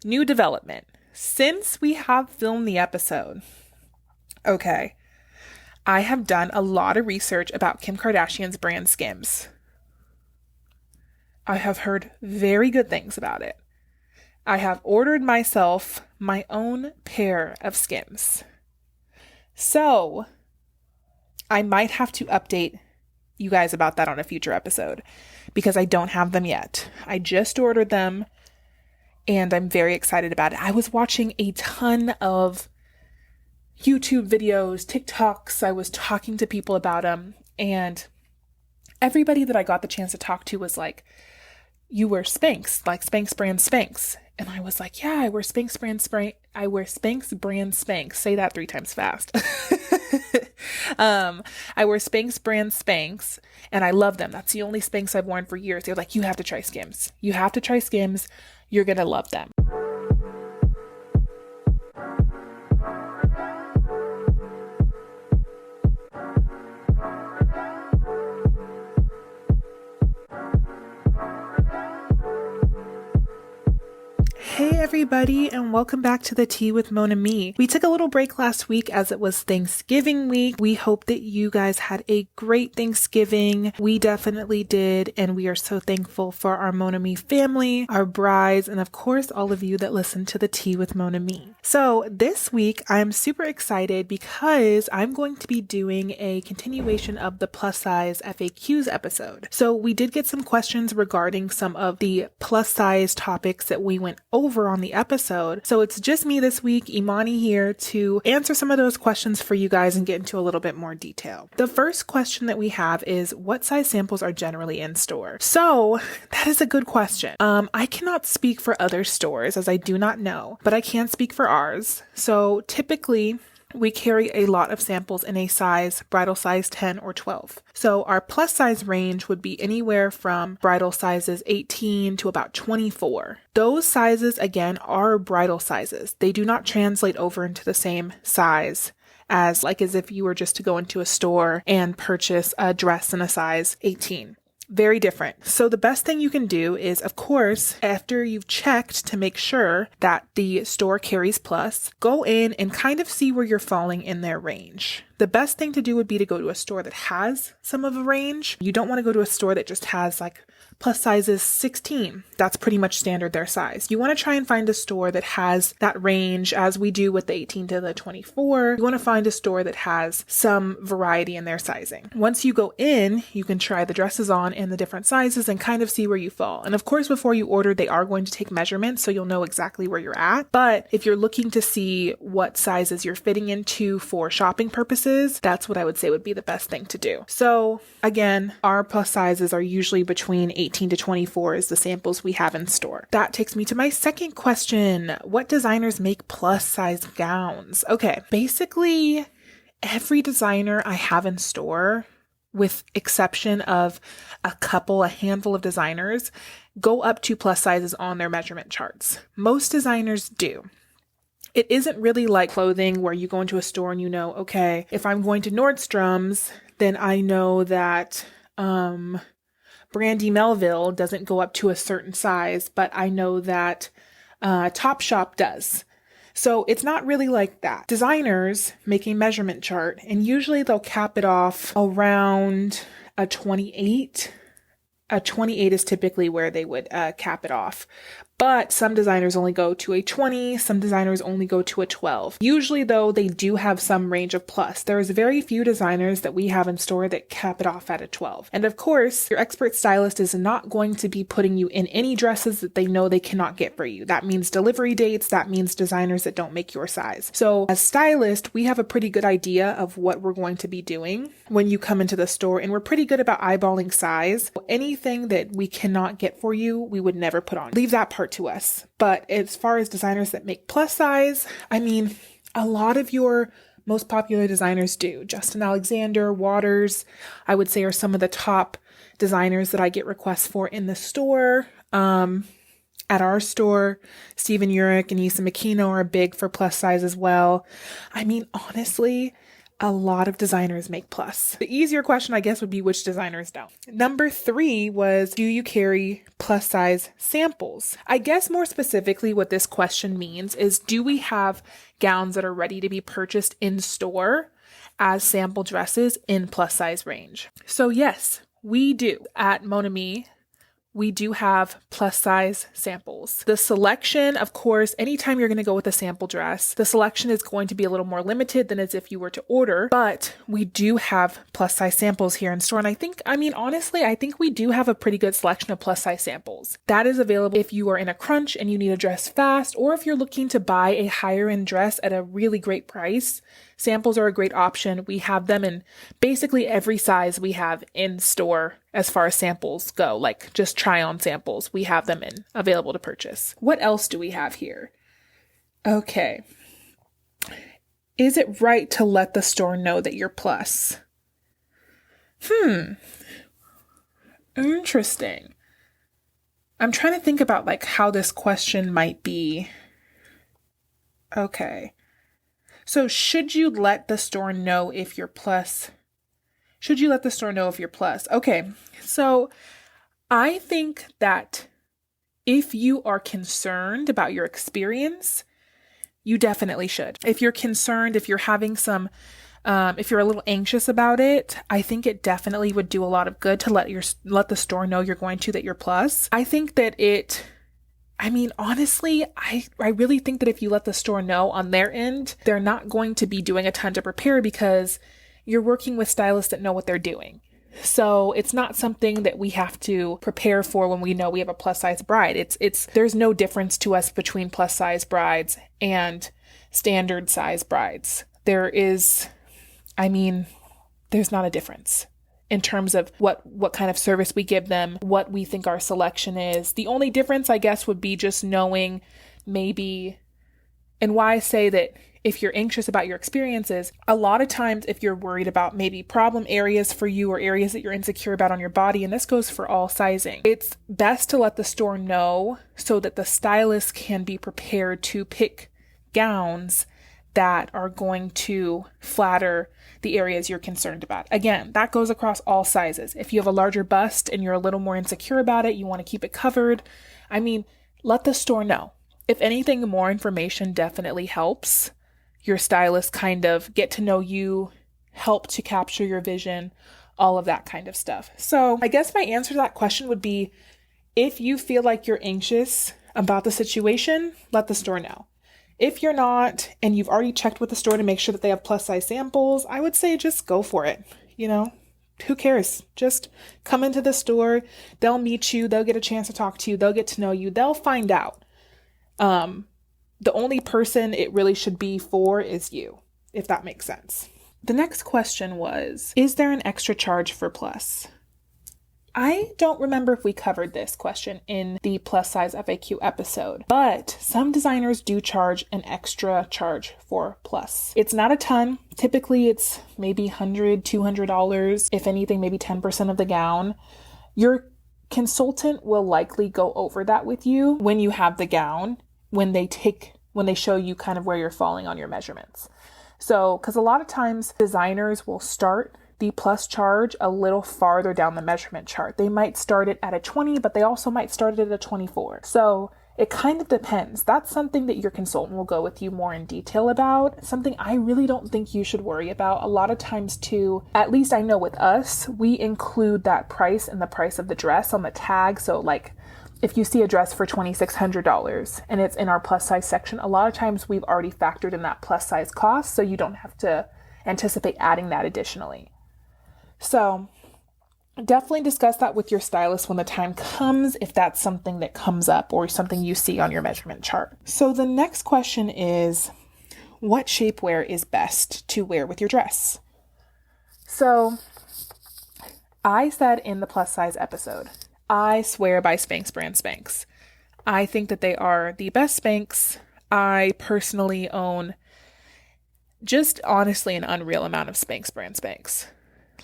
New development. Since we have filmed the episode, okay, I have done a lot of research about Kim Kardashian's brand Skims. I have heard very good things about it. I have ordered myself my own pair of Skims. So, I might have to update you guys about that on a future episode because I don't have them yet. I just ordered them and I'm very excited about it. I was watching a ton of YouTube videos, TikToks. I was talking to people about them, and everybody that I got the chance to talk to was like, you wear Spanx, like Spanx brand Spanx. And I was like, yeah, I wear Spanx brand Spanx. I wear Spanx brand Spanx. Say that 3 times fast. I wear Spanx brand Spanx, and I love them. That's the only Spanx I've worn for years. They're like, you have to try Skims. You have to try Skims. You're going to love them. Hey everybody, and welcome back to the Tea with Mon Amie. We took a little break last week as it was Thanksgiving week. We hope that you guys had a great Thanksgiving. We definitely did, and we are so thankful for our Mon Amie family, our brides, and of course all of you that listen to the Tea with Mon Amie. So this week I'm super excited because I'm going to be doing a continuation of the plus size FAQs episode. So we did get some questions regarding some of the plus size topics that we went over on the episode. So it's just me this week, Imani here, to answer some of those questions for you guys and get into a little bit more detail. The first question that we have is, what size samples are generally in store? So that is a good question. I cannot speak for other stores as I do not know, but I can speak for ours. So typically we carry a lot of samples in a size, bridal size 10 or 12. So our plus size range would be anywhere from bridal sizes 18 to about 24. Those sizes, again, are bridal sizes. They do not translate over into the same size as if you were just to go into a store and purchase a dress in a size 18. Very different. So the best thing you can do is, of course, after you've checked to make sure that the store carries plus, go in and kind of see where you're falling in their range. The best thing to do would be to go to a store that has some of a range. You don't want to go to a store that just has plus sizes 16. That's pretty much standard their size. You want to try and find a store that has that range, as we do with the 18 to the 24. You want to find a store that has some variety in their sizing. Once you go in, you can try the dresses on in the different sizes and kind of see where you fall. And of course, before you order, they are going to take measurements, so you'll know exactly where you're at. But if you're looking to see what sizes you're fitting into for shopping purposes, that's what I would say would be the best thing to do. So again, our plus sizes are usually between 18 to 24 is the samples we have in store. That takes me to my second question. What designers make plus size gowns? Okay, basically every designer I have in store, with exception of a handful of designers, go up to plus sizes on their measurement charts. Most designers do. It isn't really like clothing where you go into a store and you know, okay, if I'm going to Nordstrom's, then I know that Brandy Melville doesn't go up to a certain size, but I know that Topshop does. So it's not really like that. Designers make a measurement chart, and usually they'll cap it off around a 28. A 28 is typically where they would cap it off. But some designers only go to a 20, some designers only go to a 12. Usually though, they do have some range of plus. There is very few designers that we have in store that cap it off at a 12. And of course, your expert stylist is not going to be putting you in any dresses that they know they cannot get for you. That means delivery dates, that means designers that don't make your size. So as stylist, we have a pretty good idea of what we're going to be doing when you come into the store, and we're pretty good about eyeballing size. Anything that we cannot get for you, we would never put on. Leave that part to us. But as far as designers that make plus size, I mean, a lot of your most popular designers do. Justin Alexander, Waters, I would say, are some of the top designers that I get requests for in the store. At our store, Stephen Urich and Issa Makino are big for plus size as well. I mean, honestly, A lot of designers make plus. The easier question, I guess, would be which designers don't. Number 3 was, do you carry plus size samples? I guess more specifically what this question means is, do we have gowns that are ready to be purchased in store as sample dresses in plus size range? So yes, we do. At Mon Ami, we do have plus size samples. The selection, of course, anytime you're going to go with a sample dress, the selection is going to be a little more limited than as if you were to order, but we do have plus size samples here in store. And honestly, I think we do have a pretty good selection of plus size samples. That is available if you are in a crunch and you need a dress fast, or if you're looking to buy a higher end dress at a really great price. Samples are a great option. We have them in basically every size we have in store as far as samples go, like just try on samples. We have them available to purchase. What else do we have here? Okay. Is it right to let the store know that you're plus? Interesting. I'm trying to think about like how this question might be. Okay. So should you let the store know if you're plus? Should you let the store know if you're plus? Okay, so I think that if you are concerned about your experience, you definitely should. If you're concerned, if you're having some, if you're a little anxious about it, I think it definitely would do a lot of good to let the store know that you're plus. I think that honestly, I really think that if you let the store know on their end, they're not going to be doing a ton to prepare because you're working with stylists that know what they're doing. So it's not something that we have to prepare for when we know we have a plus size bride. There's no difference to us between plus size brides and standard size brides. There's not a difference in terms of what kind of service we give them, what we think our selection is. The only difference, I guess, would be just knowing maybe, and why I say that if you're anxious about your experiences, a lot of times if you're worried about maybe problem areas for you or areas that you're insecure about on your body, and this goes for all sizing, it's best to let the store know so that the stylist can be prepared to pick gowns that are going to flatter the areas you're concerned about. Again, that goes across all sizes. If you have a larger bust and you're a little more insecure about it, you want to keep it covered, let the store know. If anything, more information definitely helps your stylist kind of get to know you, help to capture your vision, all of that kind of stuff. So I guess my answer to that question would be, if you feel like you're anxious about the situation, let the store know. If you're not, and you've already checked with the store to make sure that they have plus size samples, I would say just go for it. Who cares? Just come into the store. They'll meet you. They'll get a chance to talk to you. They'll get to know you. They'll find out. The only person it really should be for is you, if that makes sense. The next question was, is there an extra charge for plus? I don't remember if we covered this question in the plus size FAQ episode, but some designers do charge an extra charge for plus. It's not a ton. Typically it's maybe $100, $200. If anything, maybe 10% of the gown. Your consultant will likely go over that with you when you have the gown, when they show you kind of where you're falling on your measurements. So, because a lot of times designers will start the plus charge a little farther down the measurement chart. They might start it at a 20, but they also might start it at a 24. So it kind of depends. That's something that your consultant will go with you more in detail about. Something I really don't think you should worry about. A lot of times too, at least I know with us, we include that price in the price of the dress on the tag. So like if you see a dress for $2,600 and it's in our plus size section, a lot of times we've already factored in that plus size cost. So you don't have to anticipate adding that additionally. So definitely discuss that with your stylist when the time comes, if that's something that comes up or something you see on your measurement chart. So the next question is, what shapewear is best to wear with your dress? So I said in the plus size episode, I swear by Spanx brand Spanx. I think that they are the best Spanx. I personally own just honestly an unreal amount of Spanx brand Spanx.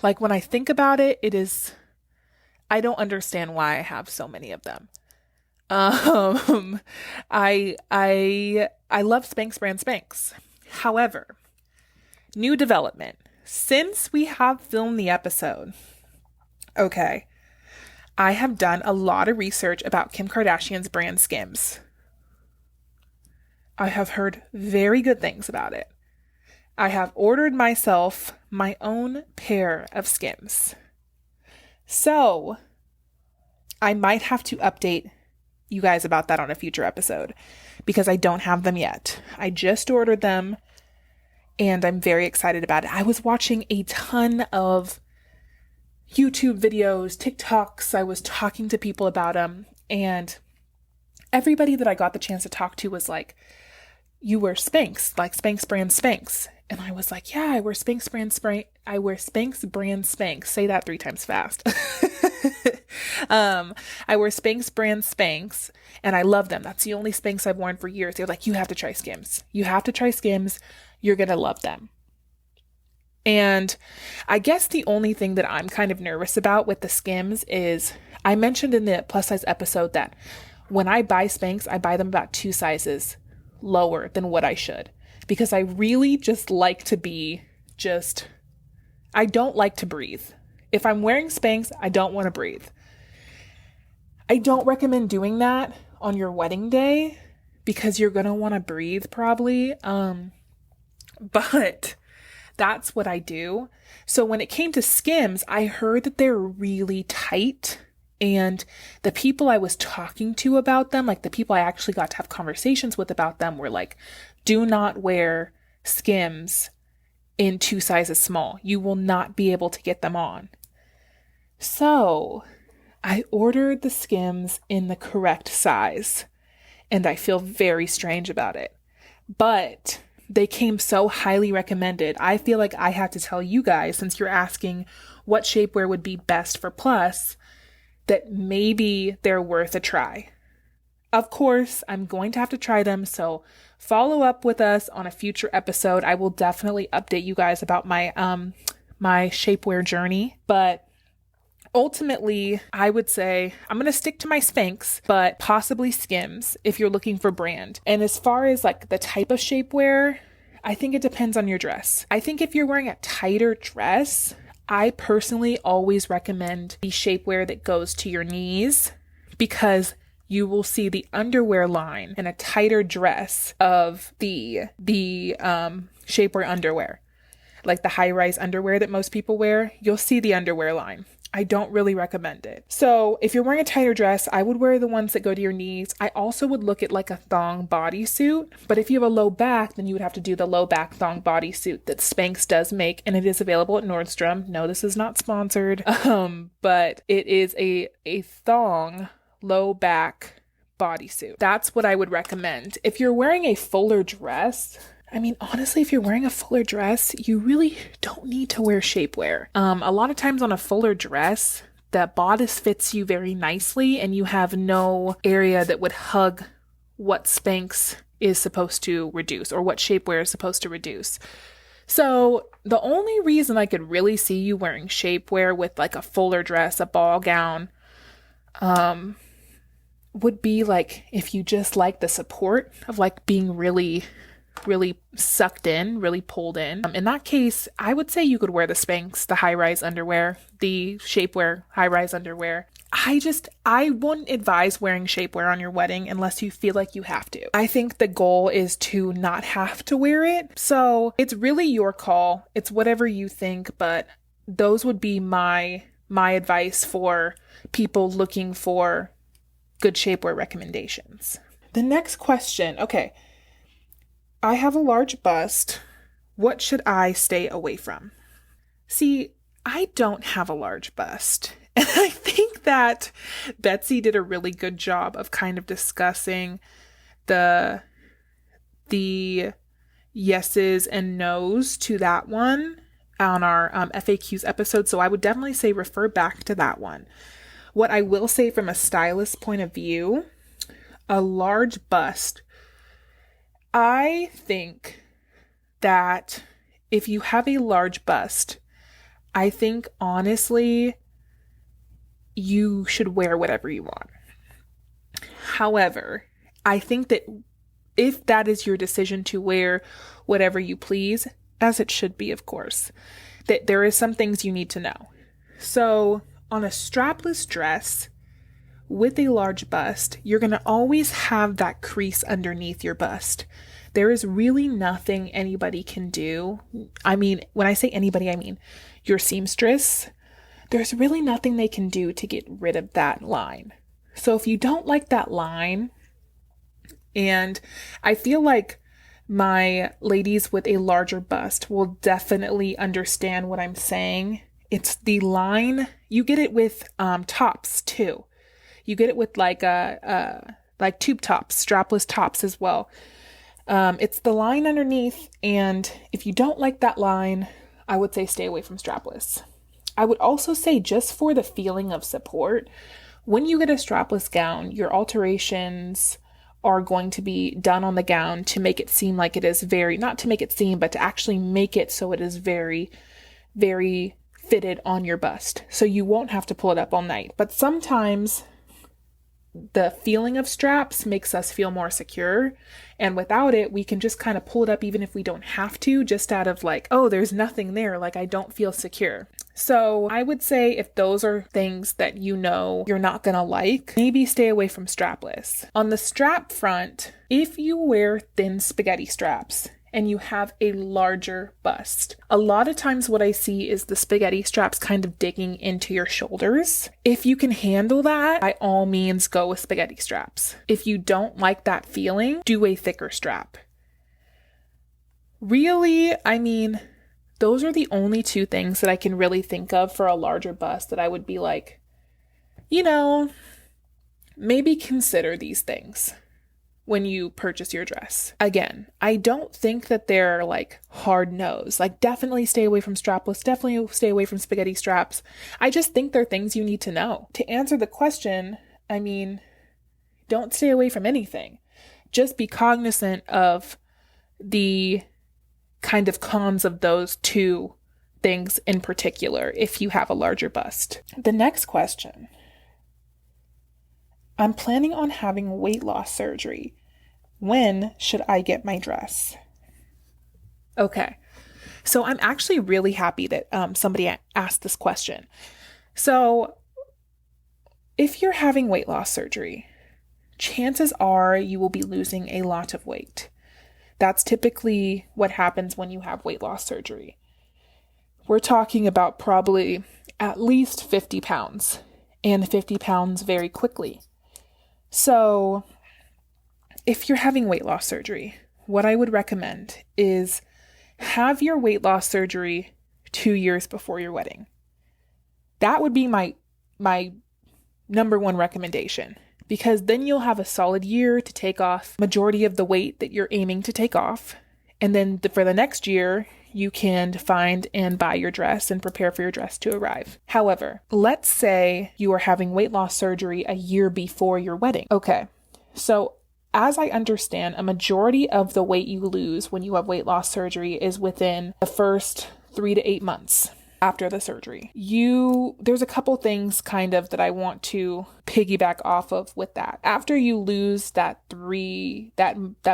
Like when I think about it, I don't understand why I have so many of them. I love Spanx brand Spanx. However, new development. since we have filmed the episode, okay, I have done a lot of research about Kim Kardashian's brand Skims. I have heard very good things about it. I have ordered myself my own pair of Skims. So, I might have to update you guys about that on a future episode because I don't have them yet. I just ordered them and I'm very excited about it. I was watching a ton of YouTube videos, TikToks. I was talking to people about them, and everybody that I got the chance to talk to was like, you wear Spanx, like Spanx brand Spanx. And I was like, yeah, I wear Spanx brand Spanx. I wear Spanx brand Spanx. Say that 3 times fast. I wear Spanx brand Spanx and I love them. That's the only Spanx I've worn for years. They're like, you have to try Skims. You have to try Skims. You're going to love them. And I guess the only thing that I'm kind of nervous about with the Skims is I mentioned in the plus size episode that when I buy Spanx, I buy them about 2 sizes lower than what I should. Because I really just like to be I don't like to breathe. If I'm wearing Spanx, I don't want to breathe. I don't recommend doing that on your wedding day because you're going to want to breathe probably. But that's what I do. So when it came to Skims, I heard that they're really tight. And the people I was talking to about them, like the people I actually got to have conversations with about them, were like, do not wear Skims in 2 sizes small. You will not be able to get them on. So I ordered the Skims in the correct size, and I feel very strange about it. But they came so highly recommended. I feel like I have to tell you guys, since you're asking what shapewear would be best for plus, that maybe they're worth a try. Of course, I'm going to have to try them, so follow up with us on a future episode. I will definitely update you guys about my my shapewear journey, but ultimately, I would say I'm going to stick to my Spanx, but possibly Skims if you're looking for brand. And as far as like the type of shapewear, I think it depends on your dress. I think if you're wearing a tighter dress, I personally always recommend the shapewear that goes to your knees because you will see the underwear line in a tighter dress of the shapewear underwear. Like the high-rise underwear that most people wear, you'll see the underwear line. I don't really recommend it. So if you're wearing a tighter dress, I would wear the ones that go to your knees. I also would look at like a thong bodysuit, but if you have a low back, then you would have to do the low back thong bodysuit that Spanx does make, and it is available at Nordstrom. No, this is not sponsored, but it is a thong low back bodysuit. That's what I would recommend. If you're wearing a fuller dress, I mean, honestly, if you're wearing a fuller dress, you really don't need to wear shapewear. A lot of times on a fuller dress, the bodice fits you very nicely and you have no area that would hug what Spanx is supposed to reduce or what shapewear is supposed to reduce. So the only reason I could really see you wearing shapewear with like a fuller dress, a ball gown, would be like if you just like the support of like being really sucked in, really pulled in. In that case, I would say you could wear the Spanx, the high-rise underwear, the shapewear high-rise underwear. I wouldn't advise wearing shapewear on your wedding unless you feel like you have to. I think the goal is to not have to wear it. So it's really your call. It's whatever you think, but those would be my advice for people looking for good shapewear recommendations. The next question. Okay. I have a large bust. What should I stay away from? See, I don't have a large bust. And I think that Betsy did a really good job of kind of discussing the yeses and nos to that one on our FAQs episode. So I would definitely say refer back to that one. What I will say from a stylist point of view, a large bust, I think that if you have a large bust, I think honestly, you should wear whatever you want. However, I think that if that is your decision to wear whatever you please, as it should be, of course, that there is some things you need to know. So on a strapless dress with a large bust, you're going to always have that crease underneath your bust. There is really nothing anybody can do. I mean, when I say anybody, I mean your seamstress. There's really nothing they can do to get rid of that line. So if you don't like that line, and I feel like my ladies with a larger bust will definitely understand what I'm saying. It's the line. You get it with tops too. You get it with like tube tops, strapless tops as well. It's the line underneath, and if you don't like that line, I would say stay away from strapless. I would also say, just for the feeling of support, when you get a strapless gown, your alterations are going to be done on the gown to make it seem like it is very, not to make it seem, but to actually make it so it is very, very fitted on your bust. So you won't have to pull it up all night. But sometimes the feeling of straps makes us feel more secure. And without it, we can just kind of pull it up even if we don't have to, just out of like, oh, there's nothing there. Like, I don't feel secure. So I would say if those are things that you know you're not going to like, maybe stay away from strapless. On the strap front, if you wear thin spaghetti straps and you have a larger bust, a lot of times what I see is the spaghetti straps kind of digging into your shoulders. If you can handle that, by all means go with spaghetti straps. If you don't like that feeling, do a thicker strap. Really, I mean, those are the only two things that I can really think of for a larger bust that I would be like, you know, maybe consider these things when you purchase your dress. Again, I don't think that they're like hard nose. Like, definitely stay away from strapless, definitely stay away from spaghetti straps. I just think they're things you need to know. To answer the question, I mean, don't stay away from anything. Just be cognizant of the kind of cons of those two things in particular if you have a larger bust. The next question. I'm planning on having weight loss surgery. When should I get my dress? Okay, so I'm actually really happy that somebody asked this question. So if you're having weight loss surgery, chances are you will be losing a lot of weight. That's typically what happens when you have weight loss surgery. We're talking about probably at least 50 pounds, and 50 pounds very quickly. So if you're having weight loss surgery, what I would recommend is have your weight loss surgery 2 years before your wedding. That would be my number one recommendation, because then you'll have a solid year to take off majority of the weight that you're aiming to take off. And then for the next year, you can find and buy your dress and prepare for your dress to arrive. However, let's say you are having weight loss surgery a year before your wedding. Okay, so as I understand, a majority of the weight you lose when you have weight loss surgery is within the first 3 to 8 months after the surgery. There's a couple things kind of that I want to piggyback off of with that. After you lose that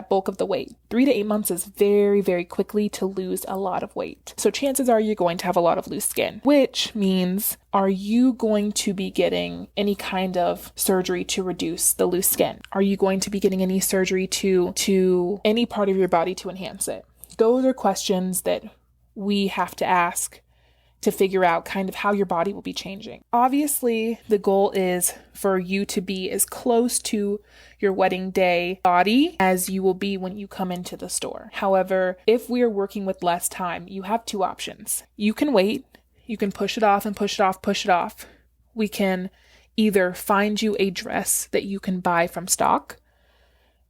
bulk of the weight, 3 to 8 months is very, very quickly to lose a lot of weight. So chances are you're going to have a lot of loose skin, which means, are you going to be getting any kind of surgery to reduce the loose skin? Are you going to be getting any surgery to any part of your body to enhance it? Those are questions that we have to ask to figure out kind of how your body will be changing. Obviously, the goal is for you to be as close to your wedding day body as you will be when you come into the store. However, if we are working with less time, you have two options. You can wait, you can push it off and push it off, push it off. We can either find you a dress that you can buy from stock,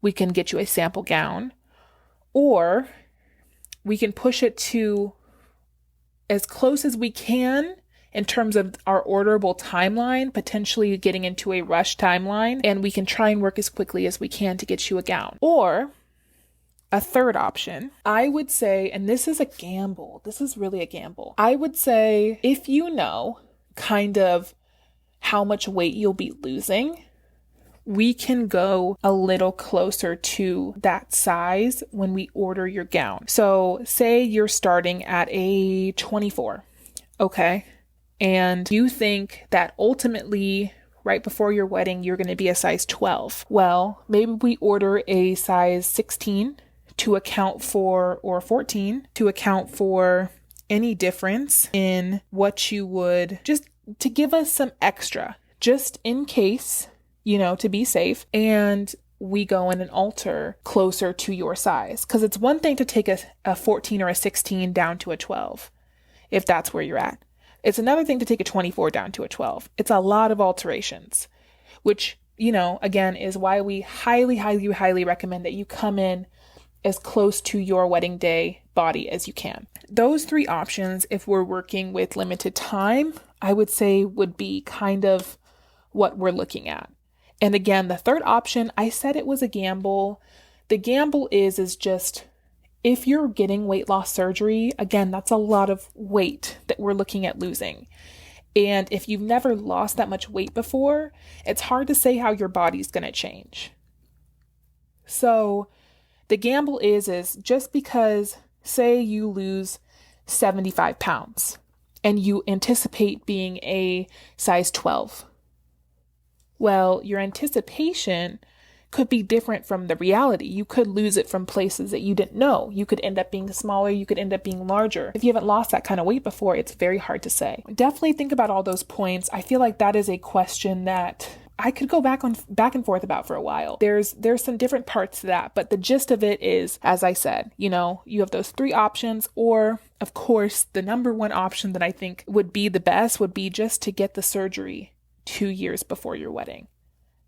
we can get you a sample gown, or we can push it to as close as we can in terms of our orderable timeline, potentially getting into a rush timeline, and we can try and work as quickly as we can to get you a gown. Or a third option, I would say, and this is a gamble, this is really a gamble. I would say if you know kind of how much weight you'll be losing, we can go a little closer to that size when we order your gown. So say you're starting at a 24 Okay. And you think that ultimately, right before your wedding, you're going to be a size 12. Well, maybe we order a size 16 to account for, or 14 to account for any difference in what you would, just to give us some extra, just in case, to be safe. And we go in and alter closer to your size. Because it's one thing to take a 14 or a 16 down to a 12, if that's where you're at. It's another thing to take a 24 down to a 12. It's a lot of alterations, which, again, is why we highly, highly, highly recommend that you come in as close to your wedding day body as you can. Those three options, if we're working with limited time, I would say would be kind of what we're looking at. And again, the third option, I said it was a gamble. The gamble is just, if you're getting weight loss surgery, again, that's a lot of weight that we're looking at losing. And if you've never lost that much weight before, it's hard to say how your body's going to change. So the gamble is just because, say you lose 75 pounds and you anticipate being a size 12. Well, your anticipation could be different from the reality. You could lose it from places that you didn't know. You could end up being smaller. You could end up being larger. If you haven't lost that kind of weight before, it's very hard to say. Definitely think about all those points. I feel like that is a question that I could go back and forth about for a while. There's some different parts to that, but the gist of it is, as I said, you have those three options, or of course, the number one option that I think would be the best would be just to get the surgery 2 years before your wedding,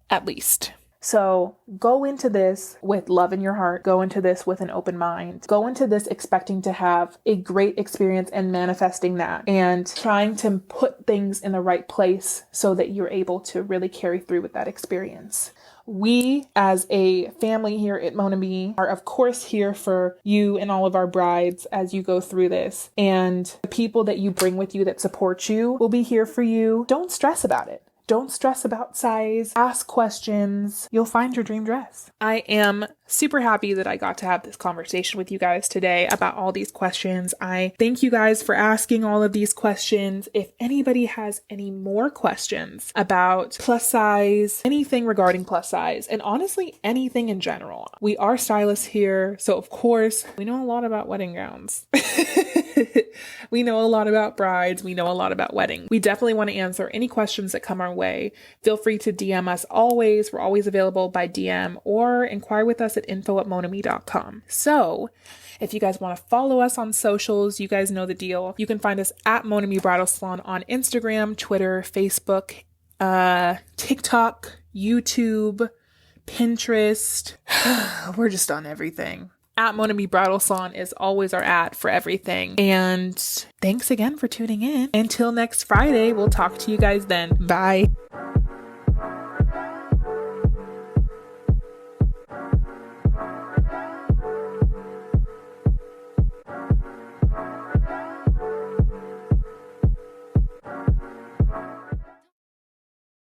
at least. So go into this with love in your heart. Go into this with an open mind. Go into this expecting to have a great experience and manifesting that, and trying to put things in the right place so that you're able to really carry through with that experience. We, as a family here at Mon Amie, are of course here for you and all of our brides as you go through this. And the people that you bring with you that support you will be here for you. Don't stress about it. Don't stress about size. Ask questions. You'll find your dream dress. I am super happy that I got to have this conversation with you guys today about all these questions. I thank you guys for asking all of these questions. If anybody has any more questions about plus size, anything regarding plus size, and honestly, anything in general, we are stylists here. So of course, we know a lot about wedding gowns. We know a lot about brides. We know a lot about weddings. We definitely want to answer any questions that come our way. Feel free to DM us always. We're always available by DM, or inquire with us at info@monamie.com. So if you guys want to follow us on socials, you guys know the deal. You can find us at Mon Amie Bridal Salon on Instagram, Twitter, Facebook, TikTok, YouTube, Pinterest. We're just on everything. At Mon Amie Bridal Salon is always our @ for everything. And thanks again for tuning in. Until next Friday, we'll talk to you guys then. Bye.